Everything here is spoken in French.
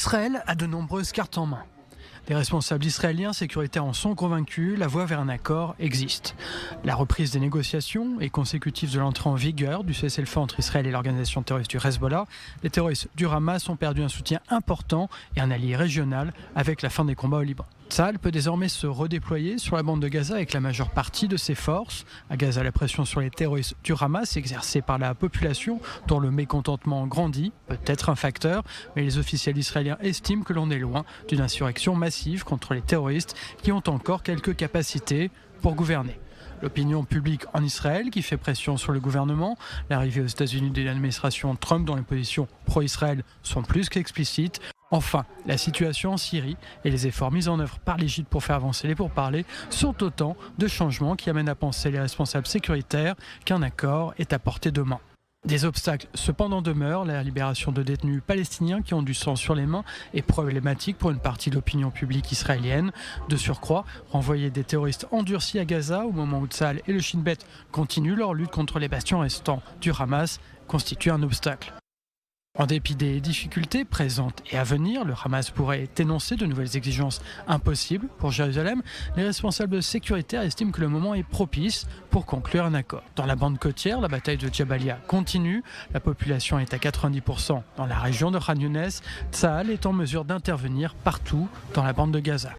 Israël a de nombreuses cartes en main. Les responsables israéliens sécuritaires en sont convaincus, la voie vers un accord existe. La reprise des négociations est consécutive de l'entrée en vigueur du cessez-le-feu entre Israël et l'organisation terroriste du Hezbollah. Les terroristes du Hamas ont perdu un soutien important et un allié régional avec la fin des combats au Liban. Tsahal peut désormais se redéployer sur la bande de Gaza avec la majeure partie de ses forces. À Gaza, la pression sur les terroristes du Hamas exercée par la population, dont le mécontentement grandit, peut être un facteur, mais les officiels israéliens estiment que l'on est loin d'une insurrection massive contre les terroristes qui ont encore quelques capacités pour gouverner. L'opinion publique en Israël qui fait pression sur le gouvernement, l'arrivée aux États-Unis de l'administration Trump dont les positions pro-Israël sont plus qu'explicites. Enfin, la situation en Syrie et les efforts mis en œuvre par l'Égypte pour faire avancer les pourparlers sont autant de changements qui amènent à penser les responsables sécuritaires qu'un accord est à portée de main. Des obstacles cependant demeurent. La libération de détenus palestiniens qui ont du sang sur les mains est problématique pour une partie de l'opinion publique israélienne. De surcroît, renvoyer des terroristes endurcis à Gaza au moment où Tsahal et le Shin Bet continuent leur lutte contre les bastions restants du Hamas constitue un obstacle. En dépit des difficultés présentes et à venir, le Hamas pourrait énoncer de nouvelles exigences impossibles pour Jérusalem. Les responsables sécuritaires estiment que le moment est propice pour conclure un accord. Dans la bande côtière, la bataille de Jabalia continue. La population est à 90% dans la région de Khan Younes. Tsahal est en mesure d'intervenir partout dans la bande de Gaza.